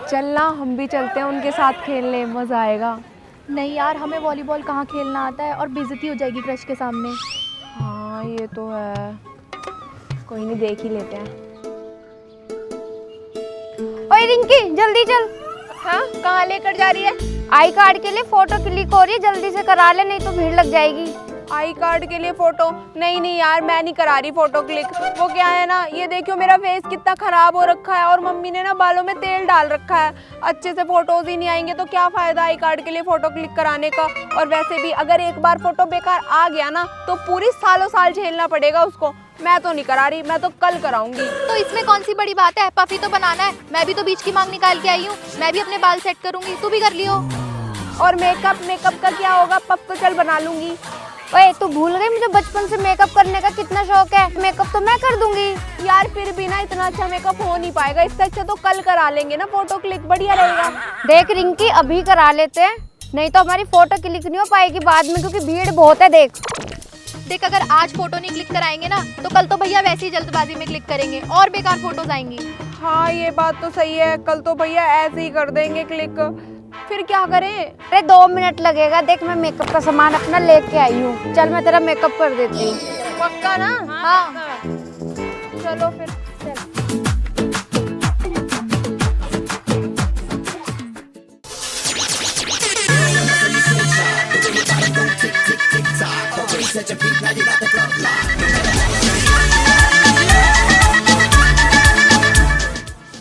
चलना हम भी चलते हैं उनके साथ खेलने, मजा आएगा। नहीं यार, हमें वॉलीबॉल कहाँ खेलना आता है और बेइज्जती हो जाएगी क्रश के सामने। हाँ ये तो है, कोई नहीं देख ही लेते हैं। ओए रिंकी जल्दी चल। हाँ कहाँ लेकर जा रही है? आई कार्ड के लिए फोटो क्लिक हो रही है, जल्दी से करा ले नहीं तो भीड़ लग जाएगी। आई कार्ड के लिए फोटो? नहीं यार मैं नहीं करा रही फोटो क्लिक। वो क्या है ना, ये देखियो मेरा फेस कितना खराब हो रखा है और मम्मी ने ना बालों में तेल डाल रखा है, अच्छे से फोटोज ही नहीं आएंगे तो क्या फायदा आई कार्ड के लिए फोटो क्लिक कराने का। और वैसे भी अगर एक बार फोटो बेकार आ गया ना तो पूरी सालों साल झेलना पड़ेगा उसको। मैं तो नहीं करा रही, मैं तो कल कराऊंगी। तो इसमें कौन सी बड़ी बात है, पफी तो बनाना है। मैं भी तो बीच की मांग निकाल के आई हूँ, मैं भी अपने बाल सेट करूंगी, तू भी कर लियो। और मेकअप का क्या होगा, पफ तो चल बना लूंगी। ओए तू भूल गई मुझे बचपन से मेकअप करने का कितना शौक है, मेकअप तो मैं कर दूंगी। यार फिर भी ना इतना अच्छा मेकअप हो नहीं पाएगा, इससे अच्छा तो कल करा लेंगे ना फोटो क्लिक, बढ़िया रहेगा। देख रिंकी अभी करा लेते हैं, नहीं तो हमारी फोटो क्लिक नहीं हो पाएगी बाद में क्योंकि भीड़ बहुत है। देख अगर आज फोटो नहीं क्लिक कराएंगे ना तो कल तो भैया वैसे ही जल्दबाजी में क्लिक करेंगे और बेकार फोटोज आएंगी। हाँ ये बात तो सही है, कल तो भैया ऐसे ही कर देंगे क्लिक, फिर क्या करें? अरे 2 मिनट लगेगा, देख मैं मेकअप का सामान अपना लेके आई हूँ, चल मैं तेरा मेकअप कर देती हूँ। पक्का ना? हाँ चलो फिर चल।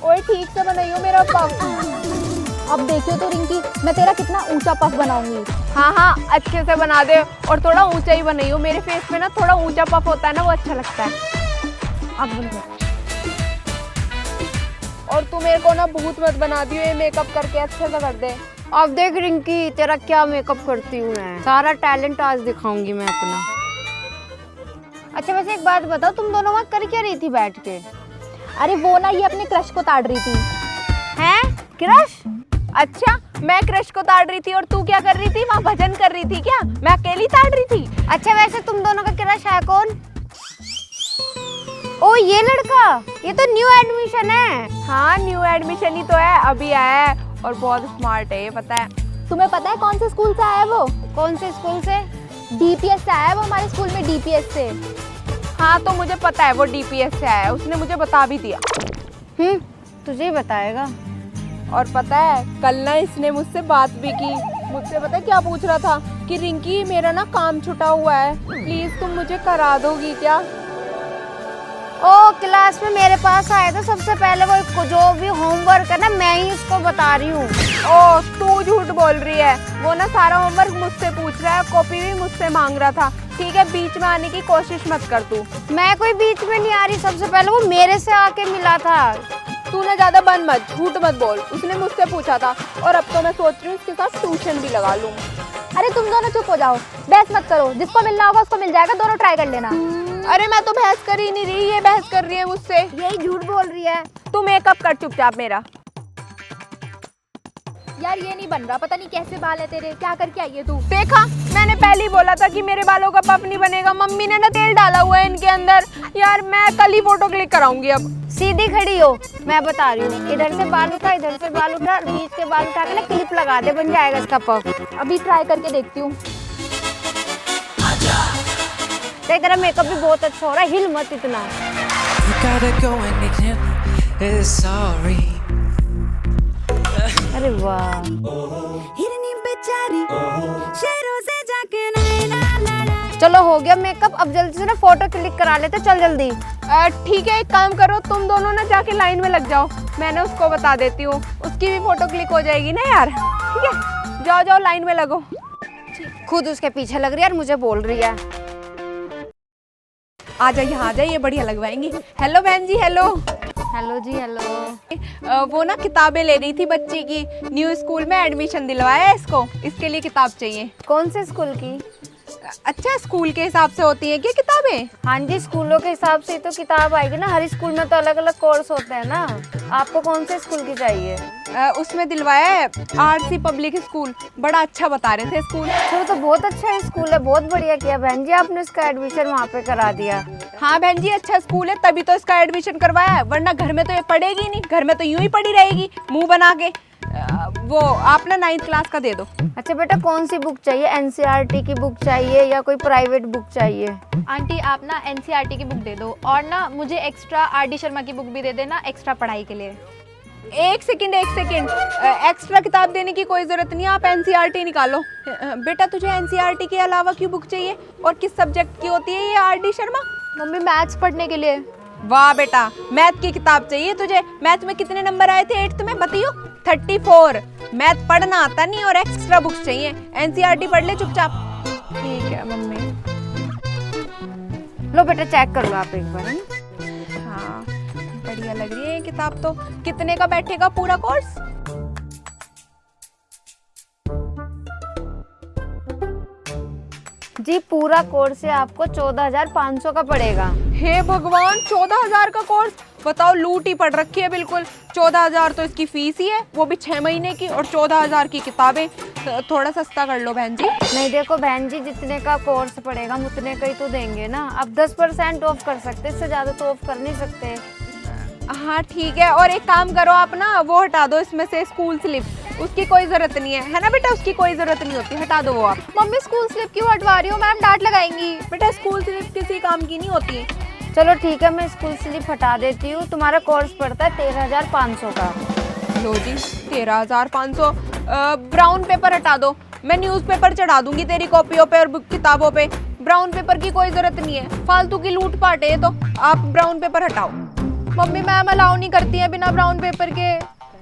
ओए ठीक से बनाइयो मेरा पफ। अब देखियो तो रिंकी, मैं तेरा कितना ऊंचा पफ बनाऊंगी। हाँ अच्छे से बना दे और थोड़ा ऊंचा ही बनाइयो, मेरे फेस पे ना थोड़ा ऊंचा पफ होता है ना, वो अच्छा लगता है। अब बन। और तू मेरे को ना भूत मत बना दियो, ये मेकअप करके अच्छे से कर दे। अब देख रिंकी तेरा क्या मेकअप करती हूँ मैं, सारा टैलेंट आज दिखाऊंगी मैं अपना। अच्छा वैसे एक बात बताओ, तुम दोनों वहाँ कर क्या रही थी बैठ के? अरे वो ना ये अपने क्रश को ताड़ रही थी। हैं क्रश? अच्छा मैं क्रश को ताड़ रही थी और तू क्या कर रही थी? वहाँ भजन कर रही थी क्या? मैं अकेली ताड़ रही थी। अच्छा वैसे तुम दोनों का क्रश है कौन? ओ ये लड़का, ये तो न्यू एडमिशन है। हाँ न्यू एडमिशन ही तो है, अभी आया है और बहुत स्मार्ट है ये, पता है। तुम्हें पता है कौन से स्कूल से आया है वो? कौन से स्कूल से? डीपीएस से आया है वो, हमारे स्कूल में डीपीएस से। हाँ तो मुझे पता है वो डीपीएस से आया है, उसने मुझे बता भी दिया। तुझे ही बताएगा। और पता है कल ना इसने मुझसे बात भी की, मुझसे पता है क्या पूछ रहा था कि रिंकी मेरा ना काम छुटा हुआ है, प्लीज तुम मुझे करा दोगी क्या? ओ क्लास में मेरे पास आया था सबसे पहले, वो जो भी होमवर्क है ना मैं ही उसको बता रही हूँ। ओ तू झूठ बोल रही है, वो ना सारा होमवर्क मुझसे पूछ रहा है, कॉपी भी मुझसे मांग रहा था। ठीक है बीच में आने की कोशिश मत कर तू। मैं कोई बीच में नहीं आ रही, सबसे पहले वो मेरे से आके मिला था। तू ना ज्यादा बन मत, झूठ मत बोल, उसने मुझसे पूछा था और अब तो मैं सोच रही हूँ उसके साथ ट्यूशन भी लगा लूँ। अरे तुम दोनों चुप हो जाओ, बहस मत करो, जिसको मिलना होगा उसको मिल जाएगा, दोनों ट्राई कर लेना। अरे मैं तो बहस कर ही नहीं रही, ये बहस कर रही है मुझसे। यही झूठ बोल रही है। तू मेकअप कर चुपचाप मेरा। यार ये नहीं बन रहा, पता नहीं कैसे बाल है तेरे, क्या करके आई है तू? देखा मैंने पहले ही बोला था कि मेरे बालों का पफ नहीं बनेगा, मम्मी ने ना तेल डाला हुआ है इनके अंदर। यार मैं कल ही फोटो क्लिक कराऊंगी। अब सीधी खड़ी हो, मैं बता रही हूँ, इधर से बाल उठा, इधर से बाल उठा, बीच के बाल उठा के ना क्लिप लगा दे, बन जाएगा इसका पफ। अभी ट्राई करके देखती हूँ। तेरा मेकअप भी बहुत अच्छा हो रहा है, हिल मत इतना। अरे वाह चलो हो गया मेकअप, अब जल्दी से ना फोटो क्लिक करा लेते, चल जल्दी। ठीक है एक काम करो, तुम दोनों ना जाके लाइन में लग जाओ, मैंने उसको बता देती हूँ, उसकी भी फोटो क्लिक हो जाएगी ना यार। ठीक है जाओ जाओ लाइन में लगो। खुद उसके पीछे लग रही है और मुझे बोल रही है। आ जाइए आ जाइए, बढ़िया लगवाएंगी। हेलो बहन जी। हेलो हेलो जी हेलो। वो ना किताबें ले रही थी बच्ची की, न्यू स्कूल में एडमिशन दिलवाया है इसको, इसके लिए किताब चाहिए। कौन से स्कूल की? अच्छा, स्कूल के हिसाब से होती है क्या किताबें? हाँ जी, स्कूलों के हिसाब से ही तो किताब आएगी ना। हर स्कूल में तो अलग अलग कोर्स होते हैं ना। आपको कौन से स्कूल की चाहिए? उसमें दिलवाया है आरसी पब्लिक स्कूल, बड़ा अच्छा बता रहे थे स्कूल। तो बहुत अच्छा स्कूल है, बहुत बढ़िया किया बहन जी आपने इसका एडमिशन वहाँ पे करा दिया। हाँ बहन जी, अच्छा स्कूल है तभी तो इसका एडमिशन करवाया है, वरना घर में तो ये पढ़ेगी नहीं, घर में तो यूं ही पड़ी रहेगी मुंह बना के। वो आप ना 9th क्लास का दे दो। अच्छा बेटा, कौन सी बुक चाहिए? एनसीईआरटी की बुक चाहिए या कोई प्राइवेट बुक चाहिए? आंटी आप ना एनसीईआरटी की बुक दे दो, और ना मुझे एक्स्ट्रा आर.डी. शर्मा की बुक भी दे देना एक्स्ट्रा पढ़ाई के लिए। एक सेकंड एक्स्ट्रा किताब देने की कोई जरूरत नहीं है, आप एनसीईआरटी निकालो। बेटा तुझे एनसीईआरटी के अलावा क्यों बुक चाहिए और किस सब्जेक्ट की होती है ये आर.डी. शर्मा? मम्मी मैथ्स पढ़ने के लिए। वाह बेटा, मैथ की किताब चाहिए तुझे? मैथ में कितने नंबर आए थे 8th में बताइयो? 34। मैथ पढ़ना आता नहीं और एक्स्ट्रा बुक्स चाहिए। एनसीईआरटी पढ़ ले चुपचाप। ठीक है मम्मी। लो बेटा चेक कर लो आप एक बार। हाँ बढ़िया लग रही है ये किताब तो। कितने का बैठेगा पूरा कोर्स? जी पूरा कोर्स है आपको 14,500 का पड़ेगा। हे भगवान, 14,000 का कोर्स? बताओ, लूट ही पड़ रखी है बिल्कुल। 14,000 तो इसकी फीस ही है, वो भी 6 महीने की, और 14,000 की किताबें। थोड़ा सस्ता कर लो बहन जी। नहीं देखो बहन जी, जितने का कोर्स पड़ेगा हम उतने का ही तो देंगे ना। अब 10% ऑफ कर सकते, इससे ज्यादा तो ऑफ कर नहीं सकते। हाँ ठीक है, और एक काम करो आप ना, वो हटा दो इसमें से स्कूल स्लिप, उसकी कोई जरूरत नहीं है ना बेटा? उसकी कोई जरूरत नहीं होती, हटा दो वो आप। मम्मी स्कूल स्लिप क्यों हटवा रही हो? मैम डांट लगाएंगी। बेटा स्कूल स्लिप किसी काम की नहीं होती। चलो ठीक है, मैं स्कूल स्लिप हटा देती हूँ। तुम्हारा कोर्स पड़ता है 13,500 का। लो जी 13,500। ब्राउन पेपर हटा दो, मैं न्यूज़पेपर चढ़ा दूंगी तेरी कॉपियों पे और किताबों पे। ब्राउन पेपर की कोई जरूरत नहीं है, फालतू की लूट पाट है तो। आप ब्राउन पेपर हटाओ। मम्मी मैम अलाउ नहीं करती है बिना ब्राउन पेपर के।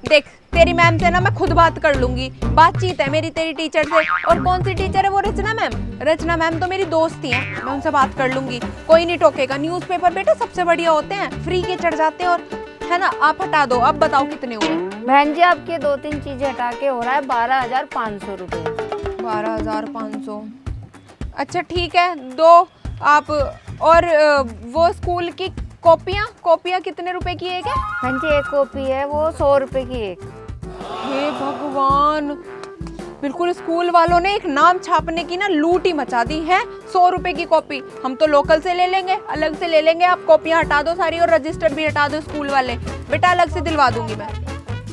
देख तेरी मैम से ना मैं खुद बात कर लूंगी, बातचीत है मेरी तेरी टीचर से। और कौन सी टीचर है वो? रचना मैम। रचना मैम तो मेरी दोस्त ही है, मैं उनसे बात कर लूंगी, कोई नहीं टोकेगा। न्यूज़पेपर बेटा सबसे बढ़िया होते हैं, फ्री के चढ़ जाते हैं, और है ना। आप हटा दो। अब बताओ कितने हुए? बहन जी आपके 2-3 चीजें हटा के हो रहा है 12,500 रुपये। 12,500। अच्छा ठीक है, दो आप। और वो स्कूल की कॉपियाँ कितने रुपए की एक है? बहन जी एक कॉपी है वो 100 रुपये की एक। हे भगवान, बिल्कुल स्कूल वालों ने एक नाम छापने की ना लूट ही मचा दी है। 100 रुपए की कॉपी, हम तो लोकल से ले लेंगे, अलग से ले लेंगे। आप कॉपियाँ हटा दो सारी, और रजिस्टर भी हटा दो स्कूल वाले। बेटा अलग से दिलवा दूंगी मैं।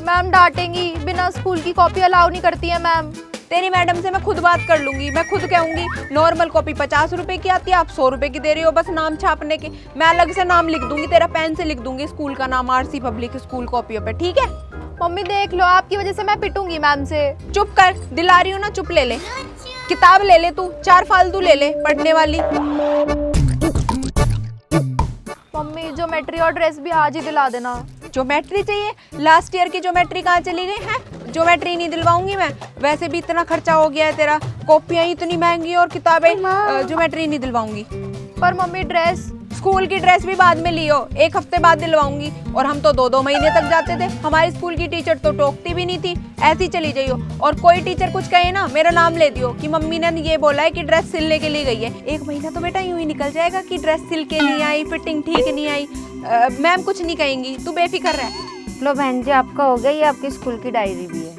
मैम डांटेंगी, बिना स्कूल की कॉपी अलाउ नहीं करती है मैम। तेरी मैडम से मैं खुद बात कर लूंगी, मैं खुद कहूंगी नॉर्मल कॉपी 50 रुपए की आती है, आप 100 रुपए की दे रही हो बस नाम छापने की। मैं अलग से नाम लिख दूंगी, तेरा पेन से लिख दूंगी स्कूल का नाम, आरसी पब्लिक स्कूल कॉपियों पे, ठीक है? मम्मी देख लो, आपकी वजह से मैं पिटूंगी मैम से। चुप कर, दिला रही हूँ ना, चुप ले ले। किताब ले ले तू, 4 फालतू ले ले पढ़ने वाली। मम्मी ज्योमेट्री और ड्रेस भी आज ही दिला देना। ज्योमेट्री चाहिए? लास्ट ईयर की ज्योमेट्री कहाँ चली गई है? ज्योमेट्री नहीं दिलवाऊंगी मैं, वैसे भी इतना खर्चा हो गया है तेरा, कॉपियाँ इतनी महंगी और किताबें। ज्योमेट्री नहीं दिलवाऊंगी। पर मम्मी ड्रेस, स्कूल की ड्रेस भी बाद में लियो, 1 हफ्ते बाद दिलवाऊंगी। और हम तो 2-2 महीने तक जाते थे, हमारी स्कूल की टीचर तो टोकती भी नहीं थी, ऐसी चली जाइयो। और कोई टीचर कुछ कहे ना, मेरा नाम ले दियो कि मम्मी ने ये बोला है कि ड्रेस सिलने के लिए गई है। 1 महीना तो बेटा यूं ही निकल जाएगा कि ड्रेस सिल के नहीं आई, फिटिंग ठीक नहीं आई। मैम कुछ नहीं कहेंगी, तू बेफिक्र रह। लो बहन जी आपका हो गया, ये आपकी स्कूल की डायरी भी है।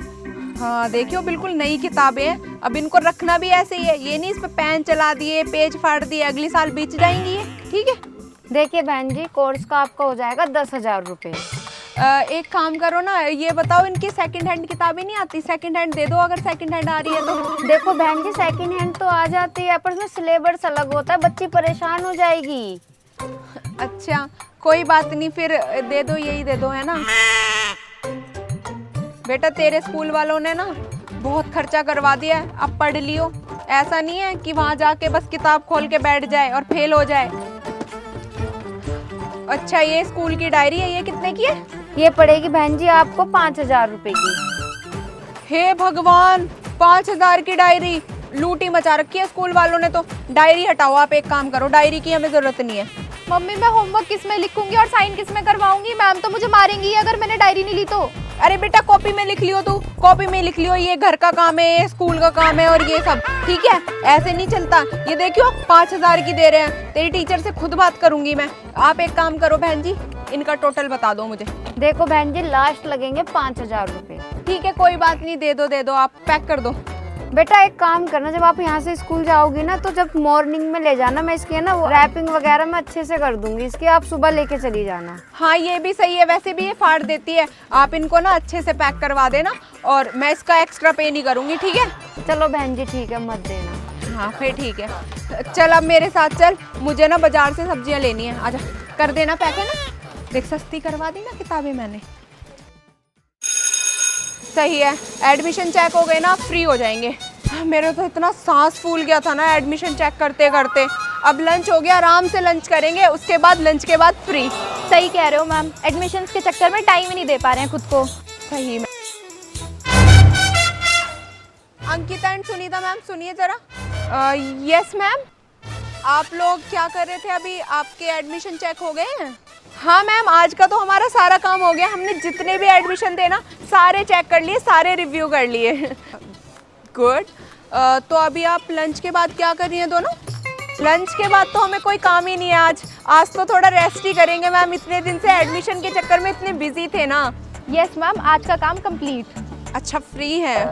हाँ देखियो, बिल्कुल नई किताबें हैं, अब इनको रखना भी ऐसे ही है, ये नहीं इस पे पेन चला दिए, पेज फाड़ दिए, अगले साल बेच जाएंगी ये, ठीक है? देखिए बहन जी कोर्स का आपका हो जाएगा 10,000 रुपये। एक काम करो ना, ये बताओ इनकी सेकंड हैंड किताबें नहीं आती? सेकंड हैंड दे दो अगर सेकंड हैंड आ रही है तो। देखो बहन जी सेकंड हैंड तो आ जाती है, पर उसमें सिलेबस अलग होता है, बच्ची परेशान हो जाएगी। अच्छा कोई बात नहीं, फिर दे दो, यही दे दो, है ना? बेटा तेरे स्कूल वालों ने ना बहुत खर्चा करवा दिया है, अब पढ़ लियो। ऐसा नहीं है कि वहाँ जाके बस किताब खोल के बैठ जाए और फेल हो जाए। अच्छा ये स्कूल की डायरी है, ये कितने की है? ये पड़ेगी बहन जी आपको 5,000 रुपये की। हे भगवान, 5,000 की डायरी, लूटी मचा रखी है स्कूल वालों ने तो। डायरी हटाओ आप, एक काम करो, डायरी की हमें जरूरत नहीं है। मम्मी मैं होमवर्क किस में लिखूंगी और साइन किस में करवाऊंगी? मैम तो मुझे मारेंगी अगर मैंने डायरी नहीं ली तो। अरे बेटा कॉपी में लिख लियो, तू कॉपी में लिख लियो, ये घर का काम है, ये स्कूल का काम है और ये सब, ठीक है? ऐसे नहीं चलता। ये देखियो 5,000 की दे रहे हैं, तेरी टीचर से खुद बात करूंगी मैं। आप एक काम करो बहन जी, इनका टोटल बता दो मुझे। देखो बहन जी, लास्ट लगेंगे 5,000 रुपये। ठीक है कोई बात नहीं, दे दो, आप पैक कर दो। बेटा एक काम करना, जब आप यहाँ से स्कूल जाओगी ना तो जब मॉर्निंग में ले जाना, मैं इसकी है ना रैपिंग वगैरह मैं अच्छे से कर दूंगी, इसकी आप सुबह लेके चली जाना। हाँ ये भी सही है, वैसे भी ये फाड़ देती है, आप इनको ना अच्छे से पैक करवा देना और मैं इसका एक्स्ट्रा पे नहीं करूँगी, ठीक है? चलो बहन जी ठीक है, मत देना। हाँ फिर ठीक है, चल अब मेरे साथ चल, मुझे ना बाजार से सब्जियाँ लेनी है, आजा कर देना पैक, है ना? देख सस्ती करवा दी ना किताबें मैंने। सही है, एडमिशन चेक हो गए ना, फ्री हो जाएंगे। मेरे तो इतना सांस फूल गया था ना एडमिशन चेक करते करते। अब लंच हो गया, आराम से लंच करेंगे, उसके बाद लंच के बाद फ्री। सही कह रहे हो मैम, एडमिशन्स के चक्कर में टाइम ही नहीं दे पा रहे हैं खुद को। सही में। अंकिता एंड सुनीता मैम सुनिए जरा। यस मैम, आप लोग क्या कर रहे थे अभी? आपके एडमिशन चेक हो गए हैं? हाँ मैम, आज का तो हमारा सारा काम हो गया, हमने जितने भी एडमिशन थे ना सारे चेक कर लिए, सारे रिव्यू कर लिए। गुड। तो अभी आप लंच के बाद क्या कर रही हैं दोनों? लंच के बाद तो हमें कोई काम ही नहीं है आज तो थोड़ा रेस्ट ही करेंगे मैम, इतने दिन से एडमिशन के चक्कर में इतने बिजी थे ना। यस मैम, आज का काम कंप्लीट। अच्छा फ्री है।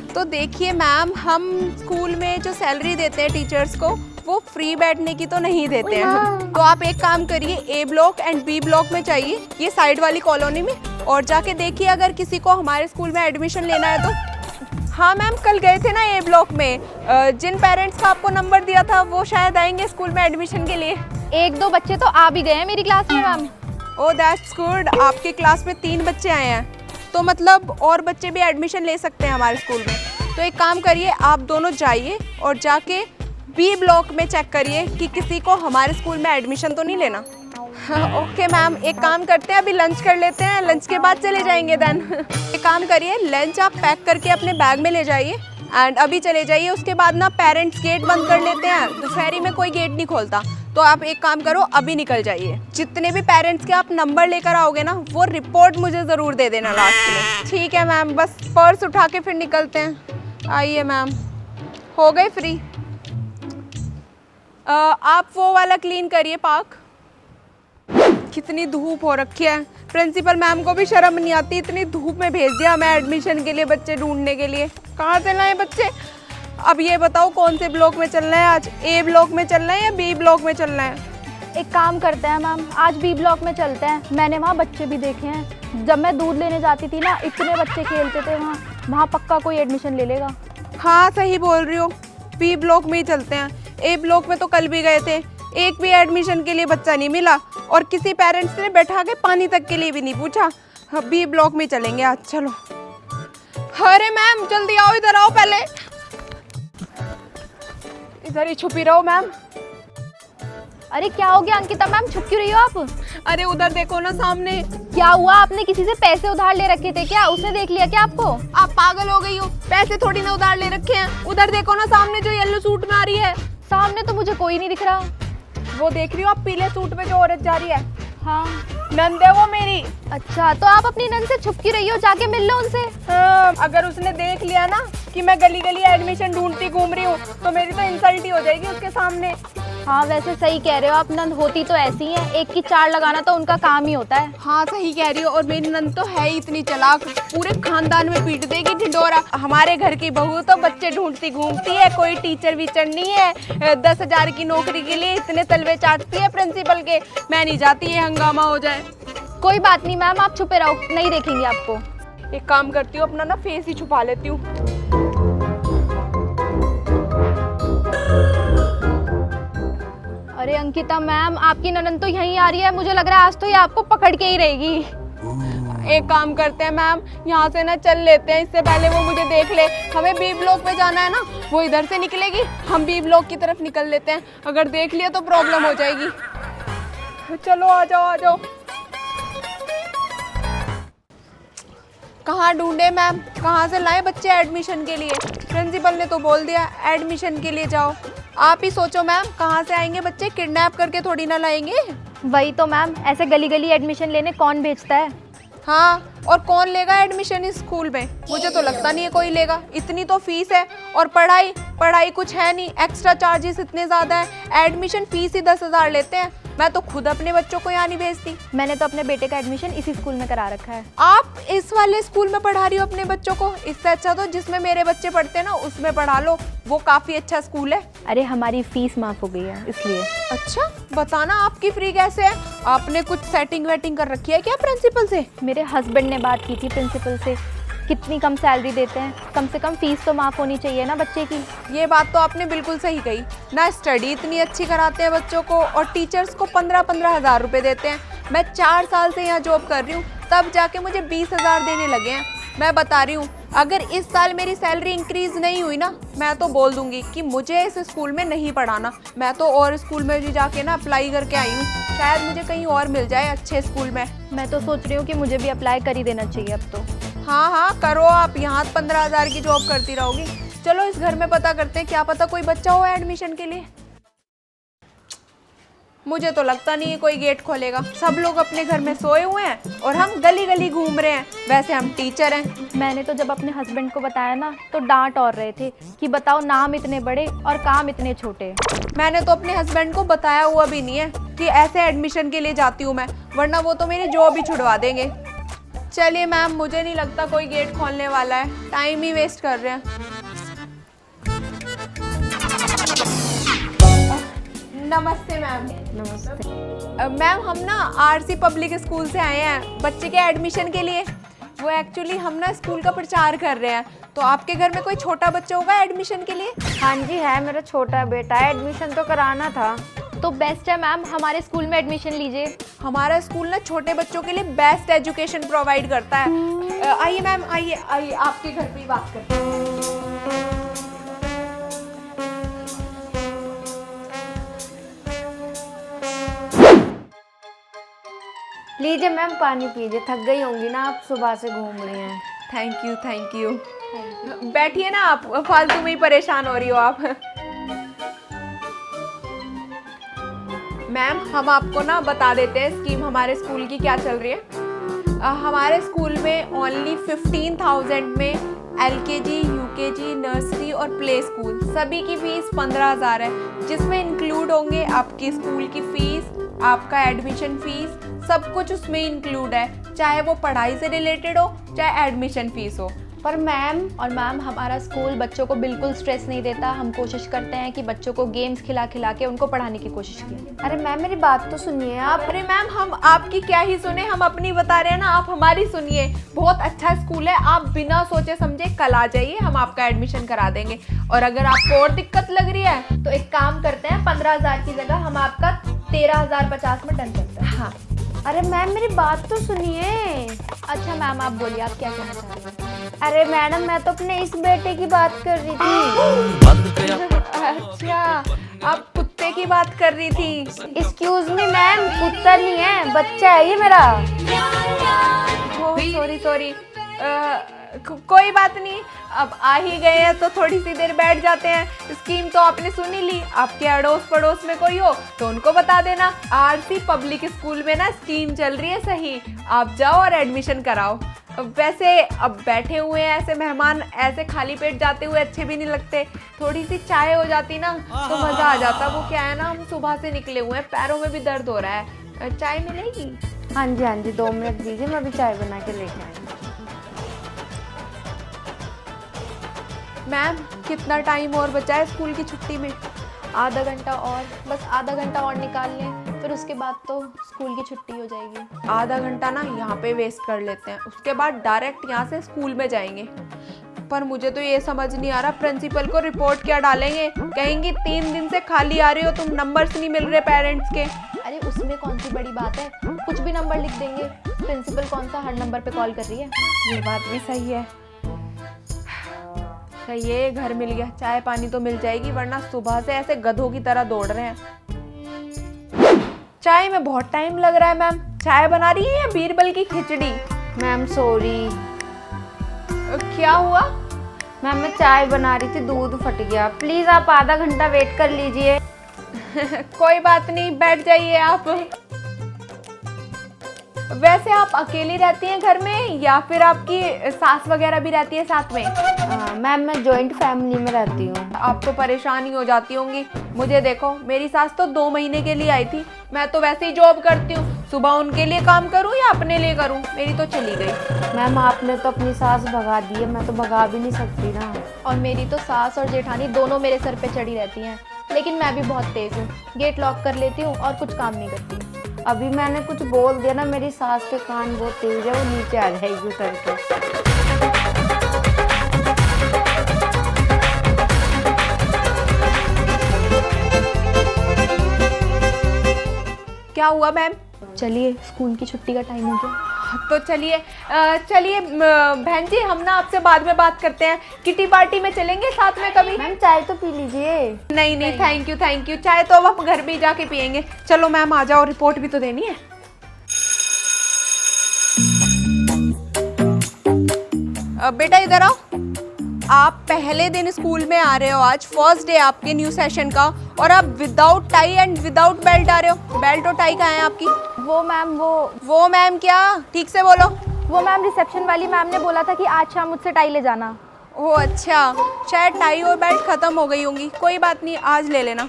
तो देखिए मैम, हम स्कूल में जो सैलरी देते हैं टीचर्स को वो फ्री बैठने की तो नहीं देते हैं। तो आप एक काम करिए, ए ब्लॉक एंड बी ब्लॉक में चाहिए, ये साइड वाली कॉलोनी में, और जाके देखिए अगर किसी को हमारे स्कूल में एडमिशन लेना है तो। हाँ मैम, कल गए थे ना ए ब्लॉक में, जिन पेरेंट्स का आपको नंबर दिया था वो शायद आएंगे स्कूल में एडमिशन के लिए। 1-2 बच्चे तो आ भी गए हैं मेरी क्लास में मैम। ओह दैट्स गुड, आपकी क्लास में 3 बच्चे आए हैं, तो मतलब और बच्चे भी एडमिशन ले सकते हैं हमारे स्कूल में। तो एक काम करिए, आप दोनों जाइए और जाके बी ब्लॉक में चेक करिए कि किसी को हमारे स्कूल में एडमिशन तो नहीं लेना। ओके मैम, एक काम करते हैं, अभी लंच कर लेते हैं, लंच के बाद चले जाएंगे देन। एक काम करिए, लंच आप पैक करके अपने बैग में ले जाइए एंड अभी चले जाइए। उसके बाद ना पेरेंट्स गेट बंद कर लेते हैं, दोपहरी में कोई गेट नहीं खोलता, तो आप एक काम करो अभी निकल जाइए। जितने भी पेरेंट्स के आप नंबर लेकर आओगे ना वो रिपोर्ट मुझे ज़रूर दे देना लास्ट में। ठीक है मैम, बस पर्स उठा के फिर निकलते हैं। आइए मैम, हो गए फ्री। आप वो वाला क्लीन करिए पार्क। कितनी धूप हो रखी है, प्रिंसिपल मैम को भी शर्म नहीं आती, इतनी धूप में भेज दिया हमें एडमिशन के लिए बच्चे ढूंढने के लिए। कहाँ से लाए बच्चे? अब ये बताओ कौन से ब्लॉक में चलना है आज, ए ब्लॉक में चलना है या बी ब्लॉक में चलना है? एक काम करते हैं मैम, आज बी ब्लॉक में चलते हैं, मैंने वहाँ बच्चे भी देखे हैं। जब मैं दूध लेने जाती थी ना, इतने बच्चे खेलते थे वहाँ पक्का कोई एडमिशन ले लेगा। हाँ सही बोल रही हो, बी ब्लॉक में ही चलते हैं। ए ब्लॉक में तो कल भी गए थे, एक भी एडमिशन के लिए बच्चा नहीं मिला और किसी पेरेंट्स ने बैठा के पानी तक के लिए भी नहीं पूछा। बी ब्लॉक में चलेंगे आज, चलो। अरे मैम जल्दी आओ, इधर आओ, पहले इधर ही छुपी रहो मैम। अरे क्या हो गया अंकिता मैम, छुप क्यों रही हो आप? अरे उधर देखो ना सामने। क्या हुआ, आपने किसी से पैसे उधार ले रखे थे क्या? उसने देख लिया क्या आपको? आप पागल हो गई हो, पैसे थोड़ी ना उधार ले रखे हैं। उधर देखो ना सामने जो येलो सूट में आ रही है। सामने तो मुझे कोई नहीं दिख रहा। वो देख रही हो आप, पीले सूट में जो औरत जा रही है? हाँ नंद है वो मेरी। अच्छा, तो आप अपनी नंद से छुप क्यों रही हो? जाके मिल लो उनसे। हाँ, अगर उसने देख लिया ना कि मैं गली गली एडमिशन ढूंढती घूम रही हूँ तो मेरी तो इंसल्ट ही हो जाएगी उसके सामने। हाँ वैसे सही कह रहे हो आप, नंद होती तो ऐसी हैं, एक की चार लगाना तो उनका काम ही होता है। हाँ सही कह रही हो, और मेरी नंद तो है ही इतनी चालाक, पूरे खानदान में पीट देगी ढिंडोरा। हमारे घर की बहू तो बच्चे ढूंढती घूमती है, कोई टीचर वीचर नहीं है, 10,000 की नौकरी के लिए इतने तलवे चाटती है प्रिंसिपल के। मैं नहीं जाती ये हंगामा हो जाए। कोई बात नहीं मैम, आप छुपे रहो, नहीं देखेंगे आपको। एक काम करती हूँ, अपना ना फेस ही छुपा लेती हूँ। अरे अंकिता मैम, आपकी ननद तो यहीं आ रही है, मुझे लग रहा है आज तो ये आपको पकड़ के ही रहेगी। एक काम करते हैं मैम, यहाँ से ना चल लेते हैं, इससे पहले वो मुझे देख ले। हमें बी ब्लॉक पे जाना है ना, वो इधर से निकलेगी, हम बी ब्लॉक की तरफ निकल लेते हैं, अगर देख लिया तो प्रॉब्लम हो जाएगी। चलो आ जाओ आ जाओ। कहाँ ढूंढे मैम, कहाँ से लाए बच्चे एडमिशन के लिए? प्रिंसिपल ने तो बोल दिया एडमिशन के लिए जाओ। आप ही सोचो मैम, कहाँ से आएंगे बच्चे, किडनैप करके थोड़ी ना लाएंगे। वही तो मैम, ऐसे गली गली एडमिशन लेने कौन भेजता है? हाँ, और कौन लेगा एडमिशन इस स्कूल में? मुझे तो लगता नहीं है कोई लेगा। इतनी तो फीस है, और पढ़ाई पढ़ाई कुछ है नहीं, एक्स्ट्रा चार्जेस इतने ज़्यादा हैं। एडमिशन फीस ही 10,000 लेते हैं। मैं तो खुद अपने बच्चों को यहाँ नहीं भेजती। मैंने तो अपने बेटे का एडमिशन इसी स्कूल में करा रखा है। आप इस वाले स्कूल में पढ़ा रही हो अपने बच्चों को? इससे अच्छा तो जिसमें मेरे बच्चे पढ़ते हैं ना, उसमें पढ़ा लो, वो काफ़ी अच्छा स्कूल है। अरे हमारी फीस माफ़ हो गई है इसलिए। अच्छा, बताना आपकी फ्री कैसे है? आपने कुछ सेटिंग वेटिंग कर रखी है क्या प्रिंसिपल से? मेरे हस्बैंड ने बात की थी प्रिंसिपल से, कितनी कम सैलरी देते हैं, कम से कम फीस तो माफ़ होनी चाहिए ना बच्चे की। ये बात तो आपने बिल्कुल सही कही ना। स्टडी इतनी अच्छी कराते हैं बच्चों को, और टीचर्स को 15-15 हज़ार रुपये देते हैं। मैं 4 साल से यहाँ जॉब कर रही हूँ, तब जाके मुझे 20,000 देने लगे हैं। मैं बता रही हूँ, अगर इस साल मेरी सैलरी इंक्रीज़ नहीं हुई ना, मैं तो बोल दूंगी कि मुझे इस स्कूल में नहीं पढ़ाना। मैं तो और स्कूल में भी जाके ना अप्लाई करके आई हूँ, शायद मुझे कहीं और मिल जाए अच्छे स्कूल में। मैं तो सोच रही हूँ कि मुझे भी अप्लाई कर ही देना चाहिए अब तो। हाँ हाँ करो, आप यहाँ 15,000 की जॉब करती रहोगी। चलो इस घर में पता करते हैं, क्या पता कोई बच्चा हो एडमिशन के लिए। मुझे तो लगता नहीं है कोई गेट खोलेगा। सब लोग अपने घर में सोए हुए हैं और हम गली गली घूम रहे हैं। वैसे हम टीचर हैं। मैंने तो जब अपने हस्बैंड को बताया ना, तो डांट और रहे थे कि बताओ नाम इतने बड़े और काम इतने छोटे। मैंने तो अपने हस्बैंड को बताया हुआ भी नहीं है कि ऐसे एडमिशन के लिए जाती हूँ मैं, वरना वो तो मेरी जॉब ही छुड़वा देंगे। चलिए मैम, मुझे नहीं लगता कोई गेट खोलने वाला है, टाइम ही वेस्ट कर रहे हैं। नमस्ते मैम। नमस्ते। मैम हम ना आरसी पब्लिक स्कूल से आए हैं बच्चे के एडमिशन के लिए। वो एक्चुअली हम ना स्कूल का प्रचार कर रहे हैं, तो आपके घर में कोई छोटा बच्चा होगा एडमिशन के लिए? हाँ जी है, मेरा छोटा बेटा है, एडमिशन तो कराना था। तो बेस्ट है मैम, हमारे स्कूल में एडमिशन लीजिए। हमारा स्कूल ना छोटे बच्चों के लिए बेस्ट एजुकेशन प्रोवाइड करता है। आइए मैम, आइए आइए, आपके घर पे ही बात करते हैं। लीजिए मैम, पानी पीजिए, थक गई होंगी ना आप, सुबह से घूम रही हैं। Thank you thank you. बैठिए ना, आप फालतू में ही परेशान हो रही हो आप। मैम हम आपको ना बता देते हैं स्कीम हमारे स्कूल की क्या चल रही है। हमारे स्कूल में ओनली 15,000 में LKG, UKG, नर्सरी और प्ले स्कूल सभी की फीस 15,000 है, जिसमें इंक्लूड होंगे आपकी स्कूल की फीस, आपका एडमिशन फीस, सब कुछ उसमें इंक्लूड है, चाहे वो पढ़ाई से रिलेटेड हो चाहे एडमिशन फीस हो। पर मैम, और मैम हमारा स्कूल बच्चों को बिल्कुल स्ट्रेस नहीं देता। हम कोशिश करते हैं कि बच्चों को गेम्स खिला खिला के उनको पढ़ाने की कोशिश की। अरे मैम मेरी बात तो सुनिए आप। अरे मैम हम आपकी क्या ही सुने, हम अपनी बता रहे हैं ना, आप हमारी सुनिए। बहुत अच्छा स्कूल है, आप बिना सोचे समझे कल आ जाइए, हम आपका एडमिशन करा देंगे। और अगर आपको और दिक्कत लग रही है तो एक काम करते हैं, 15,000 की जगह हम आपका 13,050 में डन करते हैं। हाँ। अरे मैम मेरी बात तो सुनिए। अच्छा मैम आप बोलिए, आप क्या कहना चाह रही हैं? अरे मैडम मैं तो अपने इस बेटे की बात कर रही थी। अच्छा, आप कुत्ते की बात कर रही थी? एक्सक्यूज मी मैम, कुत्ता नहीं है, बच्चा है ये मेरा। सॉरी सॉरी, कोई बात नहीं, अब आ ही गए हैं तो थोड़ी सी देर बैठ जाते हैं। स्कीम तो आपने सुन ही ली, आपके अड़ोस पड़ोस में कोई हो तो उनको बता देना। आरसी पब्लिक स्कूल में ना स्कीम चल रही है सही, आप जाओ और एडमिशन कराओ। वैसे अब बैठे हुए हैं ऐसे मेहमान, ऐसे खाली पेट जाते हुए अच्छे भी नहीं लगते। थोड़ी सी चाय हो जाती ना तो मज़ा आ जाता। वो क्या है ना, हम सुबह से निकले हुए हैं, पैरों में भी दर्द हो रहा है। चाय मिलेगी? हाँ जी 2 मिनट दीजिए, मैं अभी चाय बना के लेके आई। मैम कितना टाइम और बचा है स्कूल की छुट्टी में? आधा घंटा और, बस आधा घंटा और निकाल लें, फिर उसके बाद तो स्कूल की छुट्टी हो जाएगी। आधा घंटा ना यहाँ पे वेस्ट कर लेते हैं, उसके बाद डायरेक्ट यहाँ से स्कूल में जाएंगे। पर मुझे तो ये समझ नहीं आ रहा प्रिंसिपल को रिपोर्ट क्या डालेंगे। कहेंगे 3 दिन से खाली आ रहे हो तुम, नंबर्स नहीं मिल रहे पेरेंट्स के। अरे उसमें कौन सी बड़ी बात है, कुछ भी नंबर लिख देंगे। प्रिंसिपल कौन सा हर नंबर पे कॉल कर रही है। ये बात भी सही है। ये घर मिल गया, चाय पानी तो मिल जाएगी, वरना सुबह से ऐसे गधों की तरह दौड़ रहे हैं। चाय में बहुत टाइम लग रहा है। मैम चाय बना रही है या बीरबल की खिचड़ी? Ma'am sorry. क्या हुआ? मैम मैं चाय बना रही थी, दूध फट गया, प्लीज आप आधा घंटा वेट कर लीजिए। कोई बात नहीं, बैठ जाइए आप। वैसे आप अकेली रहती हैं घर में या फिर आपकी सास वगैरह भी रहती है साथ में? मैम मैं जॉइंट फैमिली में रहती हूँ। आप तो परेशानी हो जाती होंगी। मुझे देखो, मेरी सास तो 2 महीने के लिए आई थी। मैं तो वैसे ही जॉब करती हूँ, सुबह उनके लिए काम करूँ या अपने लिए करूँ, मेरी तो चली गई। मैम आपने तो अपनी सास भगा दी है, मैं तो भगा भी नहीं सकती ना। और मेरी तो सास और जेठानी दोनों मेरे सर पे चढ़ी रहती हैं, लेकिन मैं भी बहुत तेज हूँ, गेट लॉक कर लेती हूँ और कुछ काम नहीं करती। अभी मैंने कुछ बोल दिया ना, मेरी सास के कान बहुत तेज है, वो नीचे आ जाएगी उतर के। क्या हुआ मैम? चलिए, स्कूल की छुट्टी का टाइम हो गया। तो चलिए बहन जी, हम ना आपसे बाद में बात करते हैं। किटी पार्टी में चलेंगे साथ में कभी? मैम चाय तो पी लीजिए। नहीं थैंक यू। चाय तो अब हम घर भी जाके पियेंगे। चलो मैम आ जाओ, रिपोर्ट भी तो देनी है। बेटा इधर आओ। आप पहले दिन स्कूल में आ रहे हो, आज फर्स्ट डे आपके न्यू सेशन का, और आप without tie and without belt आ रहे हो। बेल्ट और टाई कहाँ है आपकी? वो मैम वो मैम क्या? ठीक से बोलो। वो मैम रिसेप्शन वाली मैम ने बोला था कि आज शाम मुझसे टाई ले जाना। ओह अच्छा, शायद टाई और बेल्ट खत्म हो गई होंगी। कोई बात नहीं, आज ले लेना।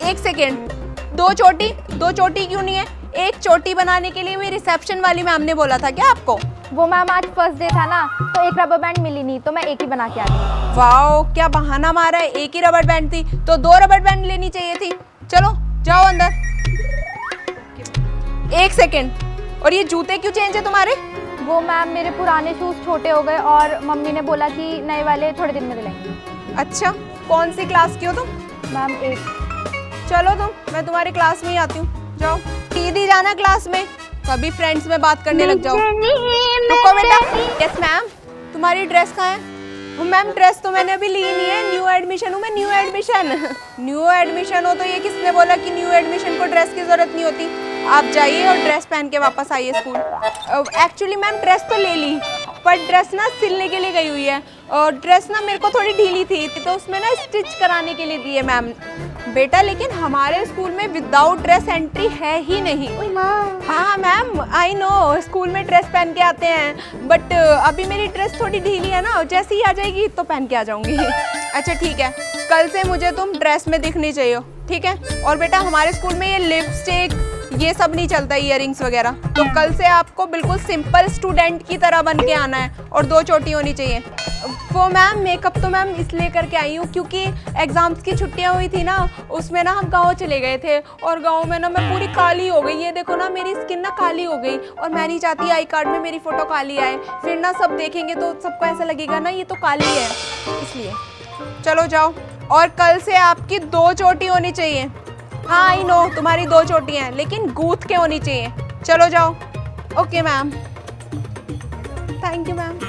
एक सेकेंड, 2 चोटी क्यों नहीं है? एक चोटी बनाने के लिए भी रिसेप्शन वाली मैम ने बोला था क्या आपको? वो मैम आज फर्स्ट डे था ना, तो एक रबर बैंड मिली नहीं, तो मैं एक ही बना के आ गई। वाओ, क्या बहाना मारा है। एक ही रबर बैंड थी तो 2 रबर बैंड लेनी चाहिए थी। चलो जाओ अंदर। एक सेकेंड, और ये जूते क्यों चेंज है तुम्हारे? वो मैम मेरे पुराने शूज छोटे हो गए और मम्मी ने बोला कि नए वाले थोड़े दिन में मिलेंगे। अच्छा, कौन सी क्लास की हो तुम? मैम 8। चलो मैं तुम्हारी क्लास में ही आती हूँ। जाओ, सीधी जाना क्लास में, कभी फ्रेंड्स में बात करने लग जाओ। रुको बेटा। यस मैम, तुम्हारी ड्रेस कहाँ है? मैम ड्रेस तो मैंने अभी ली नहीं है, न्यू एडमिशन हूँ मैं। न्यू एडमिशन हो तो ये किसने बोला कि न्यू एडमिशन को ड्रेस की जरूरत नहीं होती? आप जाइए और ड्रेस पहन के वापस आइए स्कूल। एक्चुअली मैम ड्रेस तो ले ली, पर ड्रेस ना सिलने के लिए गई हुई है, और ड्रेस ना मेरे को थोड़ी ढीली थी तो उसमें ना स्टिच कराने के लिए दी है मैम। बेटा लेकिन हमारे स्कूल में विदाउट ड्रेस एंट्री है ही नहीं। हाँ मैम आई नो, स्कूल में ड्रेस पहन के आते हैं, बट अभी मेरी ड्रेस थोड़ी ढीली है ना, जैसे ही आ जाएगी तो पहन के आ जाऊंगी। अच्छा ठीक है, कल से मुझे तुम ड्रेस में दिखनी चाहिए, ठीक है? और बेटा हमारे स्कूल में ये लिपस्टिक ये सब नहीं चलता, इयररिंग्स वगैरह, तो कल से आपको बिल्कुल सिंपल स्टूडेंट की तरह बन के आना है, और 2 चोटी होनी चाहिए। वो मैम मेकअप तो मैम इसलिए करके आई हूँ क्योंकि एग्जाम्स की छुट्टियाँ हुई थी ना, उसमें ना हम गांव चले गए थे, और गांव में ना मैं पूरी काली हो गई। ये देखो ना, मेरी स्किन ना काली हो गई, और मैं नहीं चाहती आई कार्ड में मेरी फोटो काली आए, फिर ना सब देखेंगे तो सबको ऐसा लगेगा ना ये तो काली है, इसलिए। चलो जाओ, और कल से आपकी 2 चोटी होनी चाहिए। हाँ आई नो, तुम्हारी 2 चोटी हैं, लेकिन गूंथ के होनी चाहिए। चलो जाओ। Okay ma'am, thank you ma'am.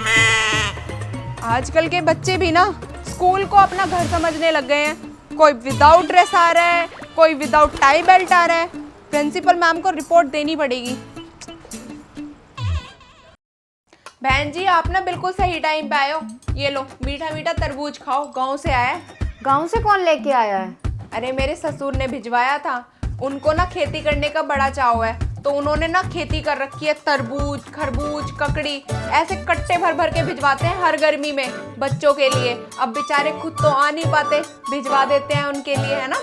आजकल के बच्चे भी ना स्कूल को अपना घर समझने लग गए हैं। कोई विदाउट ड्रेस आ रहा है, कोई विदाउट टाई बेल्ट आ रहा है। प्रिंसिपल मैम को रिपोर्ट देनी पड़ेगी। बहन जी आप ना बिल्कुल सही टाइम पे आए हो। ये लो मीठा मीठा तरबूज खाओ, गांव से आया है। गांव से कौन लेके आया है? अरे मेरे ससुर ने भिजवाया था, उनको ना खेती करने का बड़ा चाव है, तो उन्होंने ना खेती कर रखी है। तरबूज, खरबूज, ककड़ी ऐसे कट्टे भर भर के भिजवाते हैं हर गर्मी में बच्चों के लिए। अब बेचारे खुद तो आ नहीं पाते, भिजवा देते हैं उनके लिए, है ना।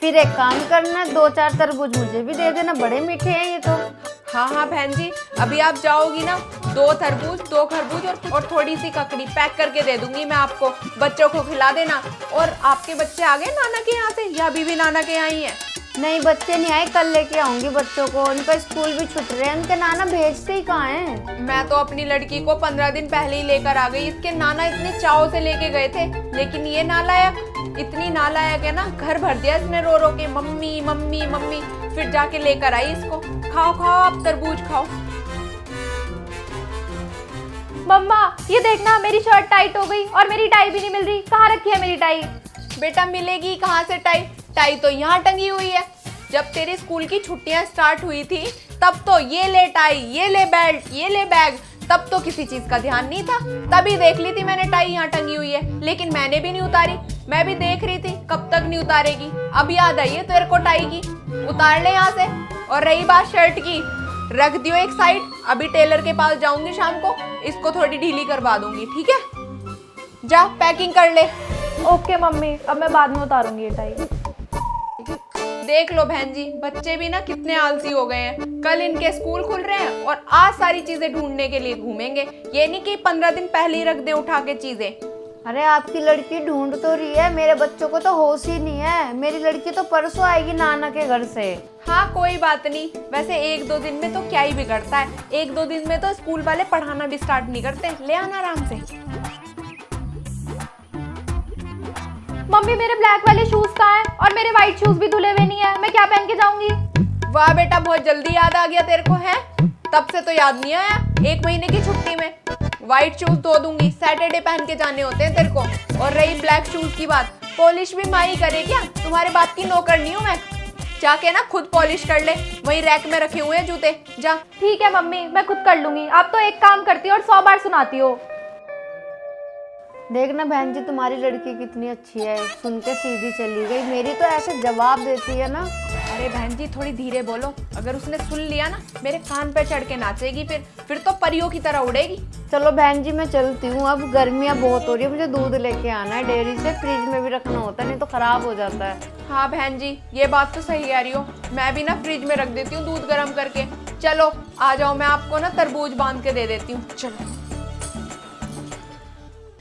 फिर एक काम करना, 2-4 तरबूज मुझे भी दे देना, बड़े मीठे हैं ये तो। हाँ बहन जी, अभी आप जाओगी ना 2 तरबूज, 2 खरबूज और थोड़ी सी ककड़ी पैक करके दे दूंगी मैं आपको, बच्चों को खिला देना। और आपके बच्चे आ गए नाना के यहाँ से या अभी भी नाना के यहाँ ही है? नहीं बच्चे नहीं आए, कल लेके आऊंगी बच्चों को, उनका स्कूल भी छूट रहे हैं, उनके नाना भेजते ही कहाँ हैं। मैं तो अपनी लड़की को 15 दिन पहले ही लेकर आ गई, इसके नाना इतने चाव से लेके गए थे, लेकिन ये नालायक, इतनी नालायक है ना, घर भर दिया इसने रो रो के मम्मी मम्मी मम्मी, फिर जाके लेकर आई इसको। खाओ खाओ आप तरबूज खाओ। मम्मा ये देखना, मेरी शर्ट टाइट हो गई और मेरी टाई भी नहीं मिल रही, कहाँ रखी है मेरी टाई? बेटा मिलेगी कहाँ से टाई? टाई तो यहाँ टंगी हुई है। जब तेरे स्कूल की छुट्टियां स्टार्ट हुई थी तब तो ये ले टाई, ये ले बेल्ट, ये ले बैग, तब तो किसी चीज का ध्यान नहीं था। तभी देख ली थी मैंने टाई यहाँ टंगी हुई है, लेकिन मैंने भी नहीं उतारी। मैं भी देख रही थी कब तक नहीं उतारेगी, अब याद आई है तेरे को टाई की, उतार ले यहाँ से। और रही बात शर्ट की, रख दियो एक साइड, अभी टेलर के पास जाऊंगी शाम को, इसको थोड़ी ढीली करवा दूंगी, ठीक है। जा पैकिंग कर ले। ओके मम्मी, अब मैं बाद में उतारूंगी ये टाई। देख लो बहन जी, बच्चे भी ना कितने आलसी हो गए हैं। कल इनके स्कूल खुल रहे हैं और आज सारी चीजें ढूंढने के लिए घूमेंगे। ये नहीं कि 15 दिन पहले ही रख दे उठा के चीजें। अरे आपकी लड़की ढूंढ तो रही है, मेरे बच्चों को तो होश ही नहीं है। मेरी लड़की तो परसों आएगी नाना के घर से। हाँ कोई बात नहीं, वैसे 1-2 दिन में तो क्या ही बिगड़ता है। 1-2 दिन में तो स्कूल वाले पढ़ाना भी स्टार्ट नहीं करते। ले आना आराम से। मम्मी मेरे ब्लैक वाले शूज कहाँ हैं? और मेरे व्हाइट शूज भी धुले हुए नहीं है, मैं क्या पहन के जाऊंगी? वाह बेटा, बहुत जल्दी याद आ गया तेरे को है। तब से तो याद नहीं आया। 1 महीने की छुट्टी में व्हाइट शूज धो दूंगी, सैटरडे पहन के जाने होते हैं तेरे को। और रही ब्लैक शूज की बात, पॉलिश भी माँ ही करे क्या? तुम्हारे बात की नौकर नहीं हूँ मैं। जाके ना खुद पॉलिश कर ले, वही रैक में रखे हुए हैं जूते। जा। ठीक है मम्मी, मैं खुद कर लूंगी। आप तो एक काम करती हो और 100 बार सुनाती हो। देखना बहन जी, तुम्हारी लड़की कितनी अच्छी है, सुन के सीधी चली गई। मेरी तो ऐसे जवाब देती है ना। अरे बहन जी थोड़ी धीरे बोलो, अगर उसने सुन लिया ना मेरे कान पे चढ़ के नाचेगी, फिर तो परियों की तरह उड़ेगी। चलो बहन जी मैं चलती हूँ, अब गर्मियाँ बहुत हो रही है, मुझे दूध लेके आना है डेयरी से। फ्रिज में भी रखना होता है, नहीं तो खराब हो जाता है। हाँ बहन जी, ये बात तो सही कह रही हो। मैं भी ना फ्रिज में रख देती हूँ दूध गर्म करके। चलो आ जाओ, मैं आपको ना तरबूज बांध के दे देती हूँ। चलो।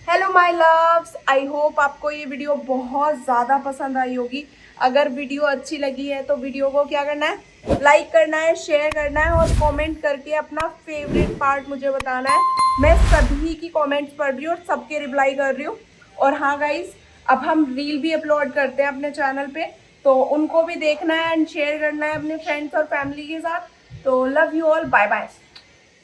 Hello my loves, I hope आपको ये वीडियो बहुत ज़्यादा पसंद आई होगी। अगर वीडियो अच्छी लगी है तो वीडियो को क्या करना है, लाइक करना है, शेयर करना है और कमेंट करके अपना फेवरेट पार्ट मुझे बताना है। मैं सभी की कमेंट्स पढ़ रही हूँ और सबके रिप्लाई कर रही हूँ। और हाँ गाइस, अब हम रील भी अपलोड करते हैं अपने चैनल पे, तो उनको भी देखना है एंड शेयर करना है अपने फ्रेंड्स और फैमिली के साथ। तो love you all, bye bye.